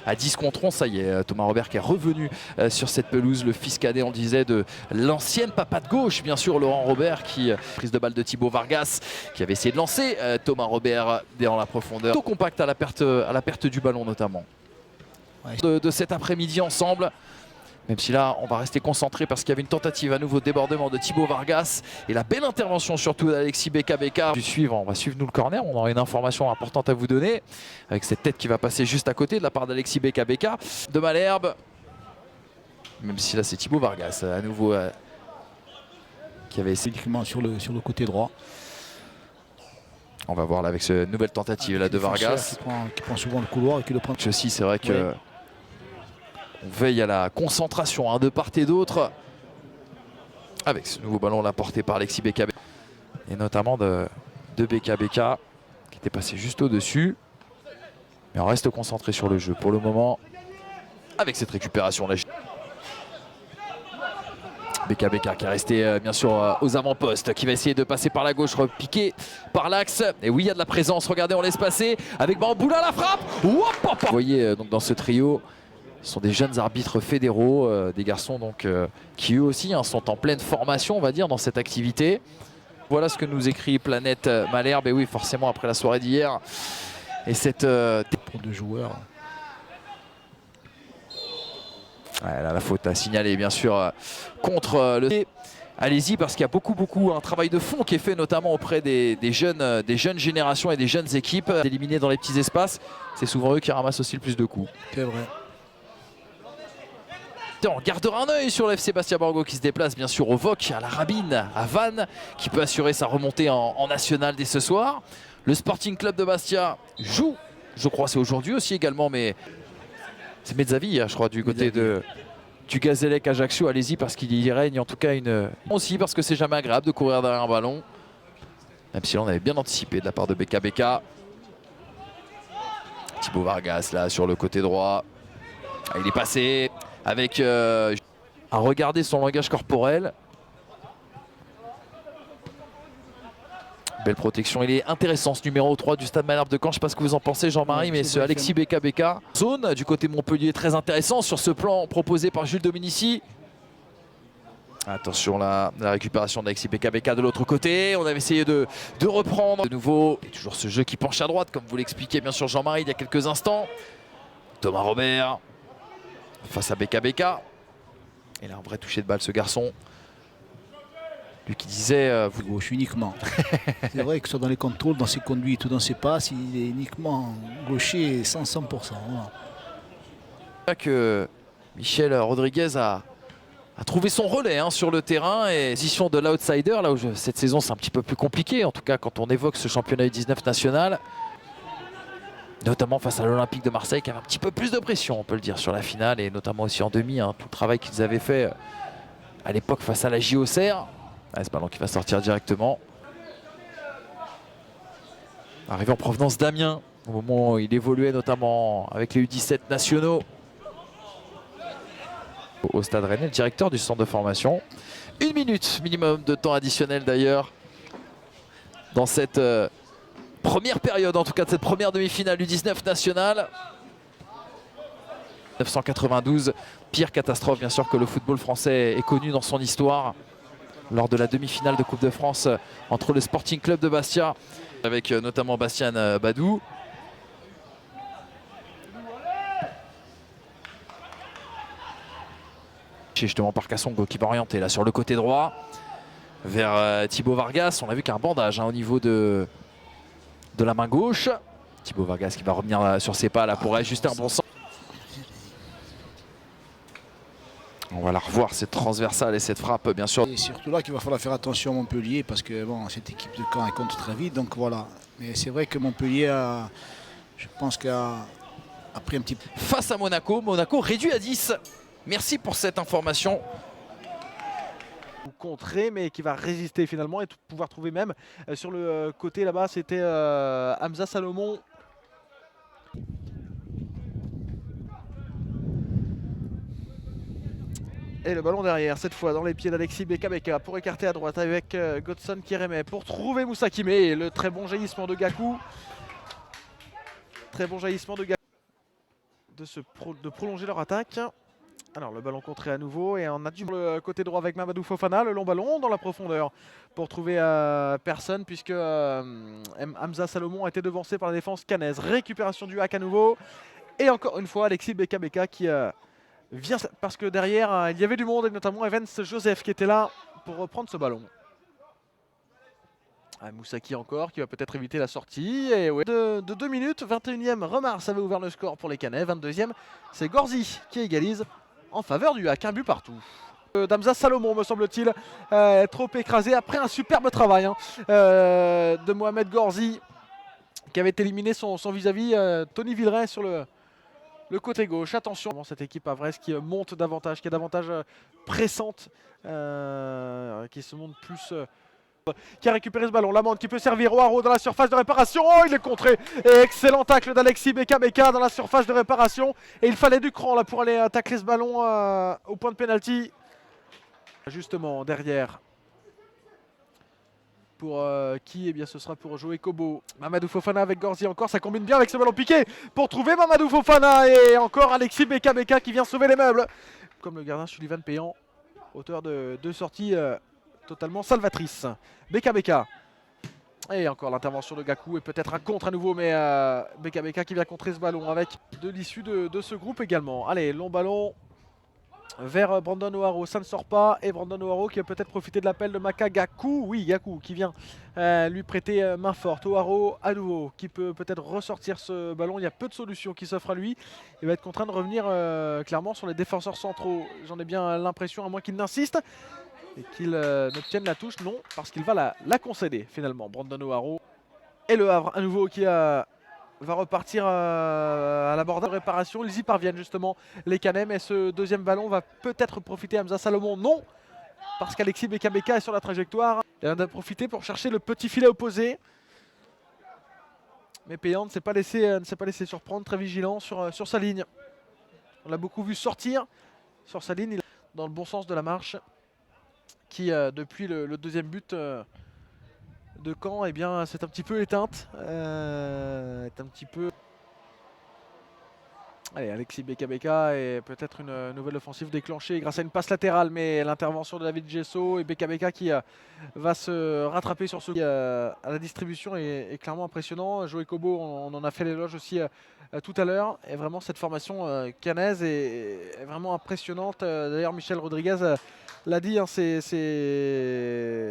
à 10 contre 11. Ça y est, Thomas Robert qui est revenu sur cette pelouse. Le fils cadet, on le disait, de l'ancienne papa de gauche, bien sûr, Laurent Robert, qui prise de balle de Thibaut Vargas, qui avait essayé de lancer Thomas Robert dans la profondeur. Plutôt compact à la perte du ballon notamment. Ouais. De cet après-midi ensemble. Même si là, on va rester concentré parce qu'il y avait une tentative à nouveau de débordement de Thibaut Vargas. Et la belle intervention surtout d'Alexis Beka. Du suivant, on va suivre nous le corner. On aura une information importante à vous donner. Avec cette tête qui va passer juste à côté de la part d'Alexis Beka. De Malherbe. Même si là, c'est Thibaut Vargas à nouveau qui avait essayé sur le côté droit. On va voir là avec cette nouvelle tentative là de Vargas. Qui prend souvent le couloir et qui le prend. Aussi, c'est vrai que... On veille à la concentration de part et d'autre. Avec ce nouveau ballon là porté par Alexis Beka. Et notamment de Beka qui était passé juste au-dessus. Mais on reste concentré sur le jeu pour le moment. Avec cette récupération là. Beka qui est resté bien sûr aux avant-postes, qui va essayer de passer par la gauche, repiqué par l'axe. Et oui, il y a de la présence, regardez, on laisse passer avec Bamboula la frappe. Vous voyez donc dans ce trio, ce sont des jeunes arbitres fédéraux, des garçons donc, qui eux aussi sont en pleine formation, on va dire, dans cette activité. Voilà ce que nous écrit Planète Malherbe. Et oui, forcément, après la soirée d'hier. Et cette... pour deux joueurs. Ouais, là, la faute à signaler, bien sûr, contre le... Allez-y, parce qu'il y a beaucoup un travail de fond qui est fait, notamment auprès des jeunes générations et des jeunes équipes. Éliminés dans les petits espaces, c'est souvent eux qui ramassent aussi le plus de coups. C'est vrai. On gardera un œil sur l'FC Bastia Borgo qui se déplace bien sûr au VOC, à la Rabine, à Vannes, qui peut assurer sa remontée en national dès ce soir. Le Sporting Club de Bastia joue, je crois c'est aujourd'hui aussi également, mais c'est Mezzavi, je crois, du côté du Gazélec Ajaccio. Allez-y parce qu'il y règne en tout cas une... Aussi parce que c'est jamais agréable de courir derrière un ballon. Même si on avait bien anticipé de la part de Beka. Thibaut Vargas là sur le côté droit. Ah, il est passé... Avec à regarder son langage corporel. Belle protection. Il est intéressant ce numéro 3 du Stade Malherbe de Caen. Je ne sais pas ce que vous en pensez Jean-Marie, mais ce Alexis Beka. Zone du côté Montpellier très intéressant sur ce plan proposé par Jules Dominici. Attention la récupération d'Alexis Beka de l'autre côté. On avait essayé de reprendre de nouveau. Et toujours ce jeu qui penche à droite comme vous l'expliquiez bien sûr Jean-Marie il y a quelques instants. Thomas Robert. Face à Beka. Il a un vrai toucher de balle ce garçon. Lui qui disait... vous... Gauche uniquement. C'est vrai que ce soit dans les contrôles, dans ses conduites ou dans ses passes, il est uniquement gaucher 100%. Voilà. Que Michel Rodriguez a trouvé son relais sur le terrain et position de l'outsider, là où cette saison c'est un petit peu plus compliqué, en tout cas quand on évoque ce championnat U19 national. Notamment face à l'Olympique de Marseille qui avait un petit peu plus de pression, on peut le dire, sur la finale et notamment aussi en demi. Tout le travail qu'ils avaient fait à l'époque face à la JOCR. Ce ballon qui va sortir directement. Arrivé en provenance d'Amiens, au moment où il évoluait notamment avec les U17 nationaux. Au Stade Rennais, le directeur du centre de formation. 1 minute minimum de temps additionnel d'ailleurs dans cette... première période en tout cas de cette première demi-finale du 19 national. 1992, pire catastrophe bien sûr que le football français est connu dans son histoire. Lors de la demi-finale de Coupe de France entre le Sporting Club de Bastia avec notamment Bastian Badou. Justement par Kassongo qui va orienter là sur le côté droit vers Thibaut Vargas. On a vu qu'un bandage au niveau de la main gauche. Thibaut Vargas qui va revenir sur ses pas là pour ajuster un bon sens. On va la revoir cette transversale et cette frappe bien sûr. Et surtout là qu'il va falloir faire attention à Montpellier parce que bon, cette équipe de Caen elle compte très vite. Donc voilà. Mais c'est vrai que Montpellier je pense a pris un petit peu. Face à Monaco, Monaco réduit à 10. Merci pour cette information. Contré mais qui va résister finalement et pouvoir trouver même sur le côté là-bas c'était Hamza Salomon. Et le ballon derrière, cette fois dans les pieds d'Alexis Beka pour écarter à droite avec Godson qui remet pour trouver Moussa Kimé et le très bon jaillissement de Gakou. Très bon jaillissement de Gakou. de prolonger leur attaque. Alors le ballon contré à nouveau et on a du le côté droit avec Mamadou Fofana, le long ballon dans la profondeur pour trouver personne puisque Hamza Salomon a été devancé par la défense cannaise. Récupération du hack à nouveau et encore une fois Alexis Beka qui vient parce que derrière il y avait du monde et notamment Evans Joseph qui était là pour reprendre ce ballon. Moussaki encore qui va peut-être éviter la sortie et ouais. de 2 minutes, 21e Remars avait ouvert le score pour les Canets, 22e c'est Gorzi qui égalise en faveur du hack, un but partout. D'Hamza Salomon me semble-t-il, trop écrasé après un superbe travail de Mohamed Gorzi qui avait éliminé son vis-à-vis Tony Villeray sur le côté gauche. Attention, cette équipe à Brest qui monte davantage, qui est davantage pressante, qui se montre plus... qui a récupéré ce ballon, Lamande qui peut servir Oaro dans la surface de réparation, oh il est contré, et excellent tacle d'Alexis Beka dans la surface de réparation, et il fallait du cran là pour aller tacler ce ballon au point de pénalty. Justement derrière, pour qui? Eh bien ce sera pour Joey Kobo. Mamadou Fofana avec Gorzi encore, ça combine bien avec ce ballon piqué pour trouver Mamadou Fofana, et encore Alexis Beka qui vient sauver les meubles. Comme le gardien Sullivan Payan, auteur de deux sorties totalement salvatrice. Beka. Et encore l'intervention de Gakou et peut-être un contre à nouveau, mais Beka qui vient contrer ce ballon avec de l'issue de ce groupe également. Allez, long ballon vers Brandon Oaro, ça ne sort pas. Et Brandon Oaro qui va peut-être profiter de l'appel de Maka Gakou. Oui, Gakou qui vient lui prêter main forte. Oaro à nouveau qui peut peut-être ressortir ce ballon. Il y a peu de solutions qui s'offrent à lui. Il va être contraint de revenir clairement sur les défenseurs centraux. J'en ai bien l'impression, à moins qu'il n'insiste. Et qu'il n'obtienne la touche, non, parce qu'il va la concéder finalement. Brandon Oaro et le Havre à nouveau qui va repartir à l'abordage de réparation. Ils y parviennent justement les Canets, mais ce deuxième ballon va peut-être profiter à Hamza Salomon, non, parce qu'Alexis Beka est sur la trajectoire. Il en a profité pour chercher le petit filet opposé. Mais Payan ne s'est pas laissé surprendre, très vigilant sur sa ligne. On l'a beaucoup vu sortir sur sa ligne, dans le bon sens de la marche. Qui depuis le deuxième but de Caen, eh bien, c'est un petit peu éteinte. Est un petit peu... Allez, Alexis Beka et peut-être une nouvelle offensive déclenchée grâce à une passe latérale, mais l'intervention de David Gesso et Beka qui va se rattraper sur ce à la distribution est clairement impressionnant. Joey Kobo, on en a fait l'éloge aussi tout à l'heure, et vraiment cette formation cannaise est vraiment impressionnante. D'ailleurs Michel Rodriguez l'a dit, hein, c'est